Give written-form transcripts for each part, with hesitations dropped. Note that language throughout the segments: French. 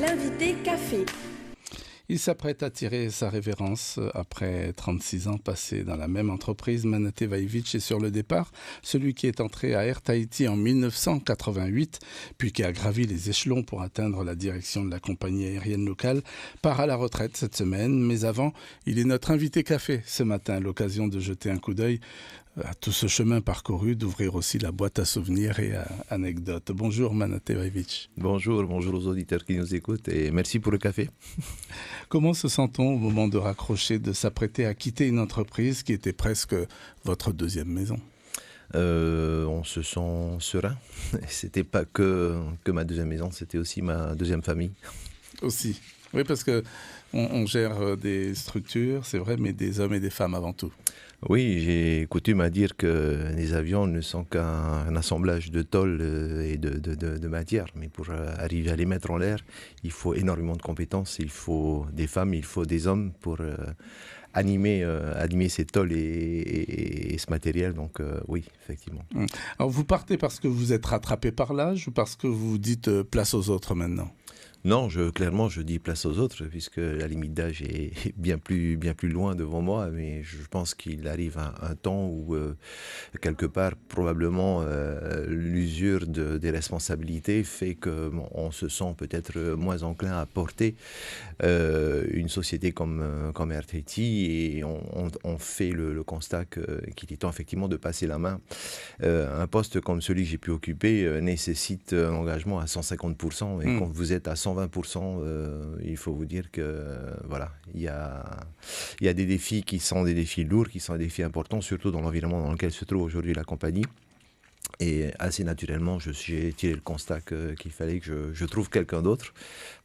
l'invité café. Il s'apprête à tirer sa révérence après 36 ans passés dans la même entreprise. Manaté Vaïvitch est sur le départ. Celui qui est entré à Air Tahiti en 1988, puis qui a gravi les échelons pour atteindre la direction de la compagnie aérienne locale, part à la retraite cette semaine. Mais avant, il est notre invité café ce matin. L'occasion de jeter un coup d'œil à tout ce chemin parcouru, d'ouvrir aussi la boîte à souvenirs et à anecdotes. Bonjour Manaté Vaïvitch. Bonjour aux auditeurs qui nous écoutent et merci pour le café. Comment se sent-on au moment de raccrocher, de s'apprêter à quitter une entreprise qui était presque votre deuxième maison ? On se sent serein. C'était pas que ma deuxième maison, c'était aussi ma deuxième famille. Aussi. Oui, parce que on gère des structures, c'est vrai, mais des hommes et des femmes avant tout. Oui, j'ai coutume à dire que les avions ne sont qu'un assemblage de tôles et de matière. Mais pour arriver à les mettre en l'air, il faut énormément de compétences. Il faut des femmes, il faut des hommes pour animer ces tôles et ce matériel. Donc oui, effectivement. Alors vous partez parce que vous êtes rattrapé par l'âge ou parce que vous dites place aux autres maintenant ? Non, clairement, je dis place aux autres, puisque la limite d'âge est bien plus loin devant moi, mais je pense qu'il arrive un temps où, quelque part, probablement, l'usure des responsabilités fait qu'on se sent peut-être moins enclin à porter une société comme Air Tahiti, et on fait le constat qu'il est temps effectivement de passer la main. Un poste comme celui que j'ai pu occuper nécessite un engagement à 150%, et quand vous êtes à 120%, il faut vous dire que voilà, il y a des défis qui sont des défis lourds, qui sont des défis importants, surtout dans l'environnement dans lequel se trouve aujourd'hui la compagnie. Et assez naturellement, j'ai tiré le constat qu'il fallait que je trouve quelqu'un d'autre.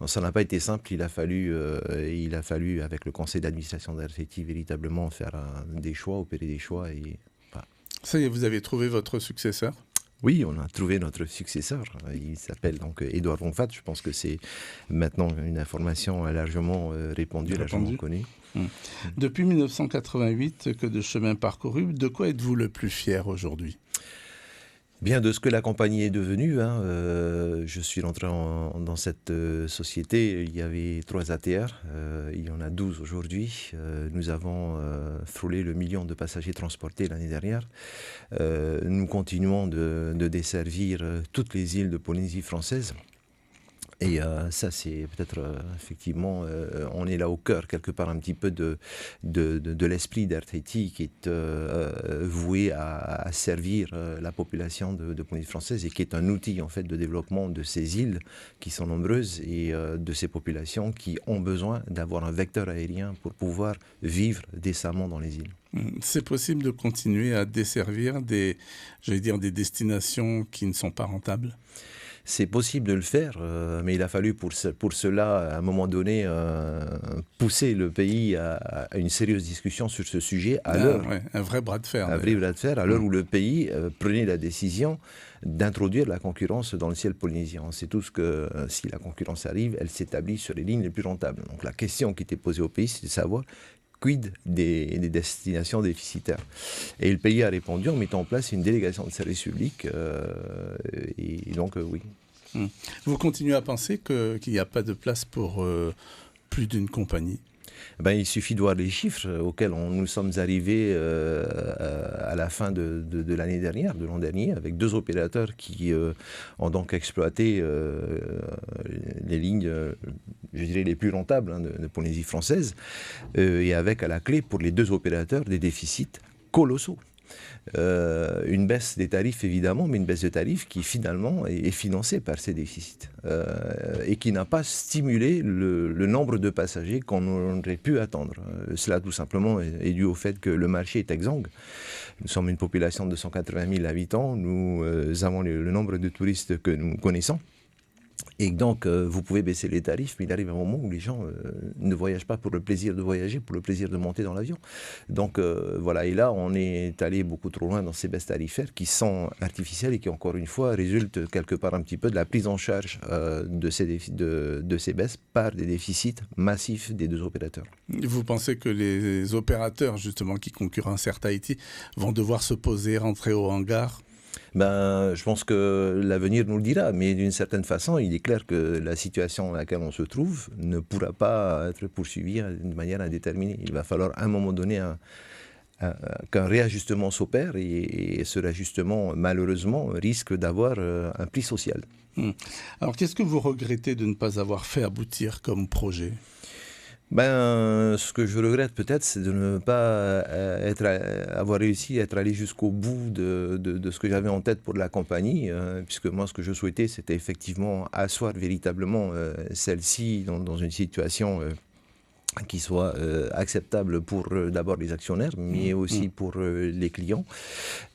Bon, ça n'a pas été simple, il a fallu avec le conseil d'administration d'Air Tahiti véritablement faire des choix, opérer des choix. Et voilà. Ça y est, vous avez trouvé votre successeur ? Oui, on a trouvé notre successeur. Il s'appelle donc Édouard Vonfat. Je pense que c'est maintenant une information largement répandue, largement connue. Depuis 1988, que de chemin parcouru, de quoi êtes-vous le plus fier aujourd'hui ? Bien de ce que la compagnie est devenue. Je suis rentré dans cette société, il y avait 3 ATR, il y en a 12 aujourd'hui. Nous avons frôlé le 1 million de passagers transportés l'année dernière. Nous continuons de desservir toutes les îles de Polynésie française. Et ça, c'est peut-être effectivement, on est là au cœur quelque part un petit peu de l'esprit d'Air Tahiti qui est voué à servir la population de Polynésie française et qui est un outil en fait de développement de ces îles qui sont nombreuses et de ces populations qui ont besoin d'avoir un vecteur aérien pour pouvoir vivre décemment dans les îles. C'est possible de continuer à desservir des destinations qui ne sont pas rentables ? C'est possible de le faire, mais il a fallu pour cela, à un moment donné, pousser le pays à une sérieuse discussion sur ce sujet à l'heure. Ouais, un vrai bras de fer. Un vrai bras de fer, à l'heure où le pays prenait la décision d'introduire la concurrence dans le ciel polynésien. On sait tous que si la concurrence arrive, elle s'établit sur les lignes les plus rentables. Donc la question qui était posée au pays, c'est de savoir quid des destinations déficitaires. Et le pays a répondu en mettant en place une délégation de service public. Et donc, oui. Vous continuez à penser qu'il n'y a pas de place pour plus d'une compagnie ? Il suffit de voir les chiffres auxquels nous sommes arrivés à la fin de l'année dernière, de l'an dernier, avec 2 opérateurs qui ont donc exploité les lignes, je dirais, les plus rentables de Polynésie française, et avec à la clé pour les 2 opérateurs des déficits colossaux. Une baisse des tarifs évidemment, mais une baisse de tarifs qui finalement est financée par ces déficits et qui n'a pas stimulé le nombre de passagers qu'on aurait pu attendre. Cela tout simplement est dû au fait que le marché est exsangue. Nous sommes une population de 180 000 habitants, nous avons le nombre de touristes que nous connaissons. Et donc, vous pouvez baisser les tarifs, mais il arrive un moment où les gens ne voyagent pas pour le plaisir de voyager, pour le plaisir de monter dans l'avion. Donc, voilà. Et là, on est allé beaucoup trop loin dans ces baisses tarifaires qui sont artificielles et qui, encore une fois, résultent quelque part un petit peu de la prise en charge de ces baisses par des déficits massifs des 2 opérateurs. Vous pensez que les opérateurs, justement, qui concurrencent Air Tahiti, vont devoir se poser, rentrer au hangar ? Je pense que l'avenir nous le dira, mais d'une certaine façon, il est clair que la situation dans laquelle on se trouve ne pourra pas être poursuivie de manière indéterminée. Il va falloir à un moment donné qu'un réajustement s'opère, et ce réajustement, malheureusement, risque d'avoir un prix social. Alors, qu'est-ce que vous regrettez de ne pas avoir fait aboutir comme projet ? Ce que je regrette peut-être, c'est de ne pas avoir réussi à être allé jusqu'au bout de ce que j'avais en tête pour la compagnie, puisque moi, ce que je souhaitais, c'était effectivement asseoir véritablement celle-ci dans une situation qui soit acceptable pour d'abord les actionnaires, mais aussi pour les clients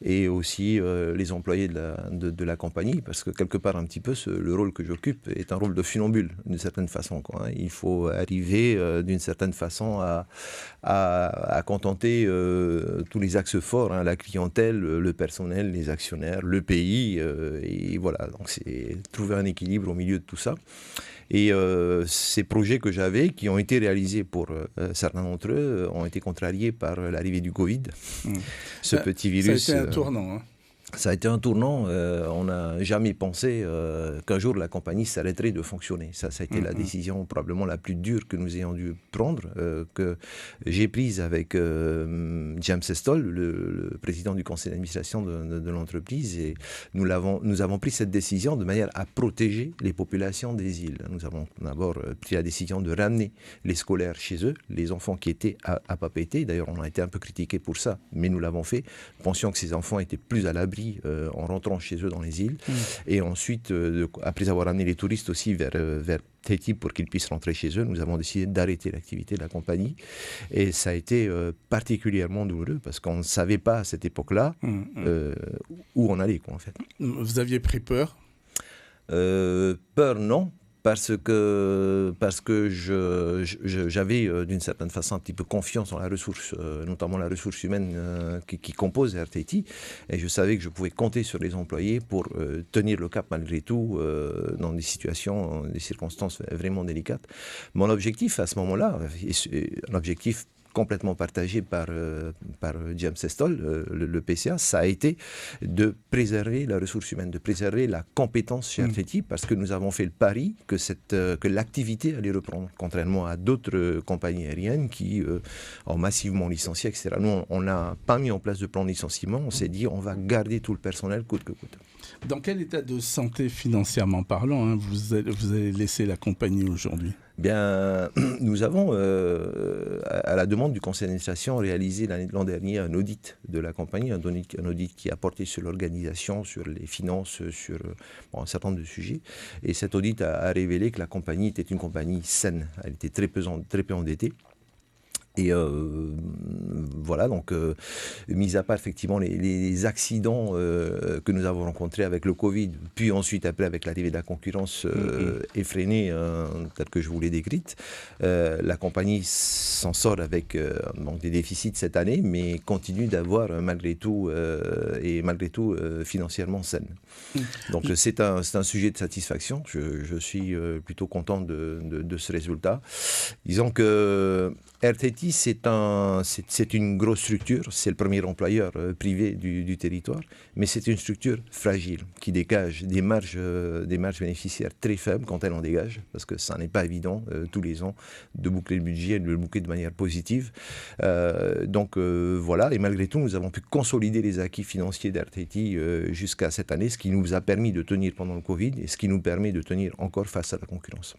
et aussi les employés de la compagnie, parce que quelque part un petit peu le rôle que j'occupe est un rôle de funambule d'une certaine façon, quoi. Il faut arriver d'une certaine façon à contenter tous les axes forts, la clientèle, le personnel, les actionnaires, le pays, et voilà, donc c'est trouver un équilibre au milieu de tout ça. Et ces projets que j'avais, qui ont été réalisés pour certains d'entre eux, ont été contrariés par l'arrivée du Covid. Ce petit virus. Ça a été un tournant. Ça a été un tournant. On n'a jamais pensé qu'un jour la compagnie s'arrêterait de fonctionner. Ça a été la décision probablement la plus dure que nous ayons dû prendre, que j'ai prise avec James Estol, le président du conseil d'administration de l'entreprise. Et nous avons pris cette décision de manière à protéger les populations des îles. Nous avons d'abord pris la décision de ramener les scolaires chez eux, les enfants qui étaient à Papeete. D'ailleurs, on a été un peu critiqués pour ça, mais nous l'avons fait. Nous pensions que ces enfants étaient plus à l'abri en rentrant chez eux dans les îles. Et ensuite, après avoir amené les touristes aussi vers Tahiti pour qu'ils puissent rentrer chez eux, nous avons décidé d'arrêter l'activité de la compagnie. Et ça a été particulièrement douloureux parce qu'on ne savait pas à cette époque-là où on allait, quoi, en fait. Vous aviez pris peur ? Peur, non. Parce que j'avais d'une certaine façon un petit peu confiance en la ressource, notamment la ressource humaine qui compose Air Tahiti, et je savais que je pouvais compter sur les employés pour tenir le cap malgré tout dans des situations, des circonstances vraiment délicates. Mon objectif à ce moment-là, un objectif complètement partagé par James Estol, le PCA, ça a été de préserver la ressource humaine, de préserver la compétence chez Air Tahiti, parce que nous avons fait le pari que l'activité allait reprendre, contrairement à d'autres compagnies aériennes qui ont massivement licencié, etc. Nous, on n'a pas mis en place de plan de licenciement, on s'est dit on va garder tout le personnel coûte que coûte. Dans quel état de santé financièrement parlant vous avez laissé la compagnie aujourd'hui ? Nous avons, à la demande du conseil d'administration, réalisé l'an dernier un audit de la compagnie, un audit qui a porté sur l'organisation, sur les finances, sur un certain nombre de sujets. Et cet audit a révélé que la compagnie était une compagnie saine. Elle était très peu endettée. Et voilà, donc, mis à part effectivement les accidents que nous avons rencontrés avec le Covid, puis ensuite après avec l'arrivée de la concurrence effrénée, telle que je vous l'ai décrite, la compagnie s'en sort avec donc des déficits cette année, mais continue d'avoir malgré tout financièrement saine. Donc c'est un sujet de satisfaction. Je suis plutôt content de ce résultat. Disons que Air Tahiti, c'est une grosse structure, c'est le premier employeur privé du territoire, mais c'est une structure fragile qui dégage des marges bénéficiaires très faibles quand elle en dégage, parce que ça n'est pas évident tous les ans de boucler le budget et de le boucler de manière positive. Voilà, et malgré tout, nous avons pu consolider les acquis financiers d'Air Tahiti jusqu'à cette année, ce qui nous a permis de tenir pendant le Covid et ce qui nous permet de tenir encore face à la concurrence.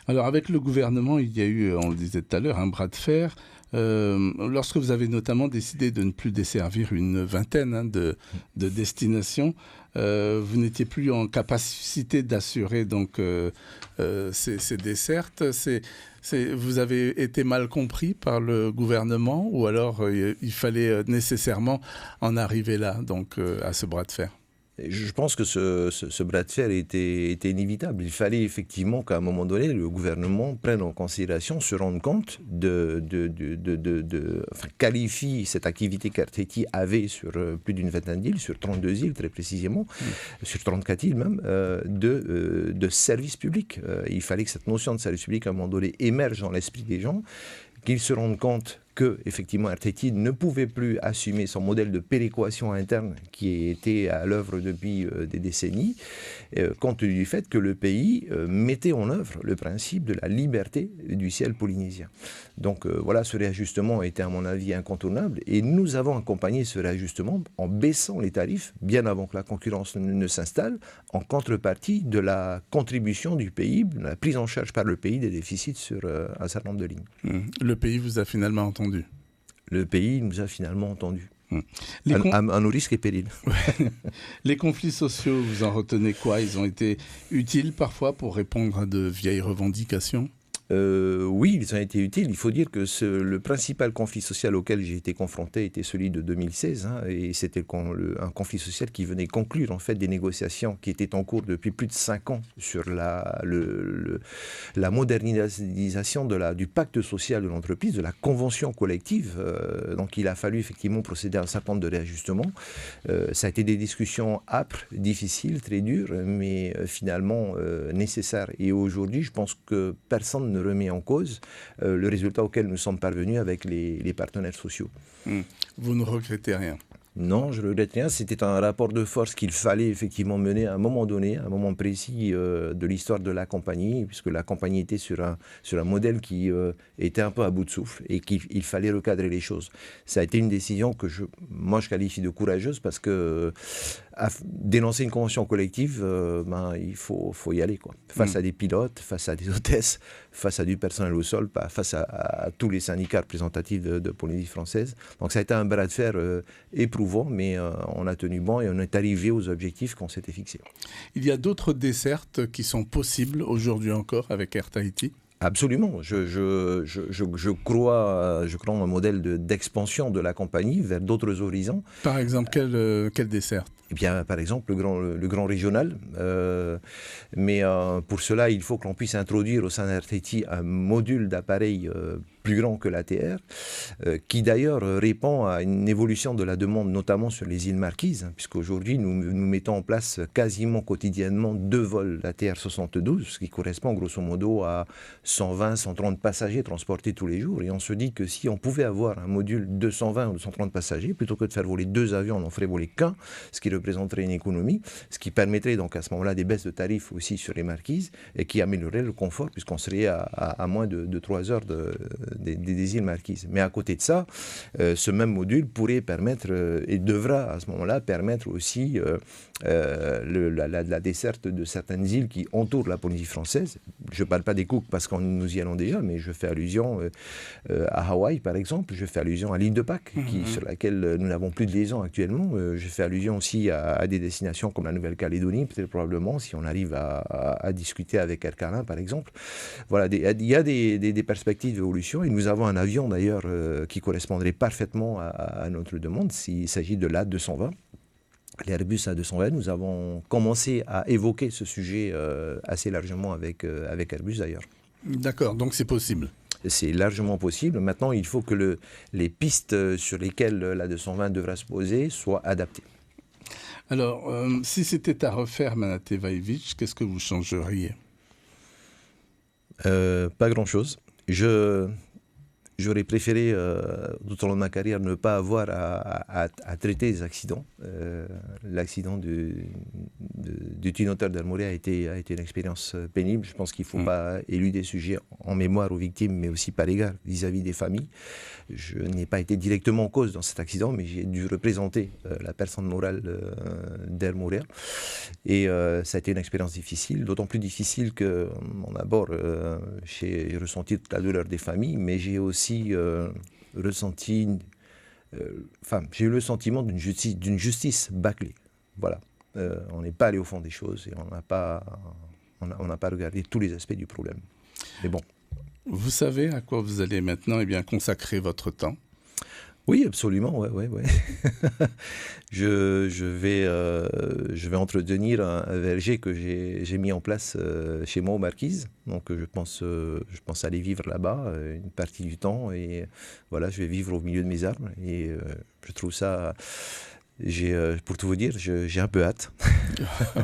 Alors avec le gouvernement, il y a eu, on le disait tout à l'heure, un bras de fer. Lorsque vous avez notamment décidé de ne plus desservir une vingtaine de destinations, vous n'étiez plus en capacité d'assurer donc ces dessertes. Vous avez été mal compris par le gouvernement, ou alors il fallait nécessairement en arriver là, donc à ce bras de fer? Je pense que ce bras de fer était inévitable. Il fallait effectivement qu'à un moment donné, le gouvernement prenne en considération, se rende compte qualifie cette activité qu'Air Tahiti avait sur plus d'une vingtaine d'îles, sur 32 îles très précisément, sur 34 îles même, de service public. Il fallait que cette notion de service public, à un moment donné, émerge dans l'esprit des gens, qu'ils se rendent compte que, effectivement, Air Tahiti ne pouvait plus assumer son modèle de péréquation interne qui était à l'œuvre depuis des décennies, compte tenu du fait que le pays mettait en œuvre le principe de la liberté du ciel polynésien. Donc voilà, ce réajustement était à mon avis incontournable et nous avons accompagné ce réajustement en baissant les tarifs bien avant que la concurrence ne s'installe, en contrepartie de la contribution du pays, de la prise en charge par le pays des déficits sur un certain nombre de lignes. Le pays vous a finalement entendu. Le pays nous a finalement entendus. À nos risques et périls. Les conflits sociaux, vous en retenez quoi? Ils ont été utiles parfois pour répondre à de vieilles revendications? Oui, ils ont été utiles. Il faut dire que le principal conflit social auquel j'ai été confronté était celui de 2016. Et c'était un conflit social qui venait conclure en fait des négociations qui étaient en cours depuis plus de 5 ans sur la modernisation du pacte social de l'entreprise, de la convention collective. Donc il a fallu effectivement procéder à un certain nombre de réajustements. Ça a été des discussions âpres, difficiles, très dures, mais finalement nécessaires. Et aujourd'hui, je pense que personne ne remet en cause le résultat auquel nous sommes parvenus avec les partenaires sociaux. Vous ne regrettez rien? Non, je ne regrette rien. C'était un rapport de force qu'il fallait effectivement mener à un moment donné, à un moment précis de l'histoire de la compagnie, puisque la compagnie était sur un modèle qui était un peu à bout de souffle et qu'il fallait recadrer les choses. Ça a été une décision que moi je qualifie de courageuse parce que dénoncer une convention collective, il faut y aller, quoi. Face à des pilotes, face à des hôtesses, face à du personnel au sol, face à tous les syndicats représentatifs de Polynésie française. Donc ça a été un bras de fer éprouvant, mais on a tenu bon et on est arrivé aux objectifs qu'on s'était fixés. Il y a d'autres dessertes qui sont possibles aujourd'hui encore avec Air Tahiti? Absolument. Je crois en un modèle d'expansion de la compagnie vers d'autres horizons. Par exemple, quelle desserte? Eh bien, par exemple, le grand régional. Mais pour cela, il faut que l'on puisse introduire au sein d'Air Tahiti un module d'appareil plus grand que l'ATR, qui d'ailleurs répond à une évolution de la demande, notamment sur les îles Marquises, puisqu'aujourd'hui, nous mettons en place quasiment quotidiennement 2 vols d'ATR 72, ce qui correspond grosso modo à 120, 130 passagers transportés tous les jours. Et on se dit que si on pouvait avoir un module 220 ou 230 passagers, plutôt que de faire voler 2 avions, on en ferait voler qu'un, ce qui représenterait une économie, ce qui permettrait donc à ce moment-là des baisses de tarifs aussi sur les Marquises et qui améliorerait le confort, puisqu'on serait à moins de 3 heures des îles Marquises. Mais à côté de ça, ce même module pourrait permettre et devra à ce moment-là permettre aussi la desserte de certaines îles qui entourent la Polynésie française. Je ne parle pas des Cook parce que nous y allons déjà, mais je fais allusion à Hawaï par exemple, je fais allusion à l'île de Pâques sur laquelle nous n'avons plus de liaison actuellement. Je fais allusion aussi à des destinations comme la Nouvelle-Calédonie, peut-être probablement si on arrive à discuter avec Air Carlin par exemple. Voilà, il y a des perspectives d'évolution. Et nous avons un avion d'ailleurs qui correspondrait parfaitement à notre demande, s'il s'agit de l'A220. L'Airbus A220, nous avons commencé à évoquer ce sujet assez largement avec Airbus d'ailleurs. D'accord, donc c'est possible. C'est largement possible. Maintenant, il faut que les pistes sur lesquelles l'A220 devra se poser soient adaptées. Alors, si c'était à refaire, Manate Vaivich, qu'est-ce que vous changeriez? Pas grand-chose. J'aurais préféré, tout au long de ma carrière, ne pas avoir à traiter les accidents. L'accident du twin otter d'Air Moorea a été une expérience pénible. Je pense qu'il ne faut pas éluder des sujets en mémoire aux victimes, mais aussi par égard vis-à-vis des familles. Je n'ai pas été directement en cause dans cet accident, mais j'ai dû représenter la personne morale d'Air Moorea. Et ça a été une expérience difficile, d'autant plus difficile que, d'abord, j'ai ressenti toute la douleur des familles, mais j'ai aussi ressenti, j'ai eu le sentiment d'une justice bâclée. Voilà. On n'est pas allé au fond des choses et on n'a pas regardé tous les aspects du problème. Mais bon. Vous savez à quoi vous allez maintenant consacrer votre temps? Oui, absolument, ouais. Je vais entretenir un verger que j'ai mis en place chez moi aux Marquises. Donc je pense aller vivre là-bas une partie du temps et voilà, je vais vivre au milieu de mes arbres et je trouve ça. Pour tout vous dire, j'ai un peu hâte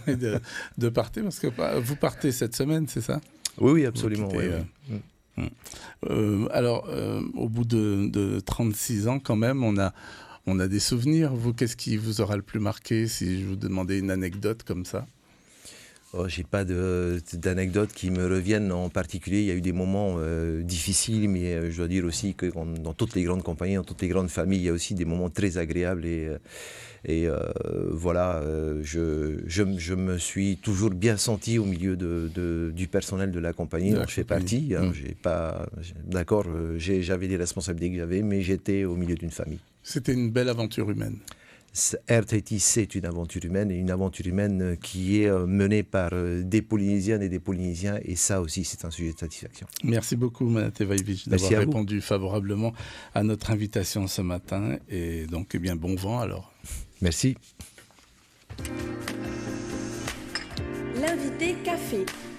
de partir parce que vous partez cette semaine, c'est ça? Oui, absolument. Au bout de 36 ans, quand même, on a des souvenirs. Vous, qu'est-ce qui vous aura le plus marqué si je vous demandais une anecdote comme ça? J'ai pas d'anecdotes qui me reviennent en particulier. Il y a eu des moments difficiles, mais je dois dire aussi que dans toutes les grandes compagnies, dans toutes les grandes familles, il y a aussi des moments très agréables. Voilà, je me suis toujours bien senti au milieu du personnel de la compagnie dont je fais partie. D'accord, j'avais des responsabilités que j'avais, mais j'étais au milieu d'une famille. C'était une belle aventure humaine. Air Tahiti, c'est une aventure humaine, et une aventure humaine qui est menée par des Polynésiennes et des Polynésiens, et ça aussi, c'est un sujet de satisfaction. Merci beaucoup, Manate Vaivich, d'avoir répondu favorablement à notre invitation ce matin, et donc, eh bien, bon vent alors. Merci. L'invité café.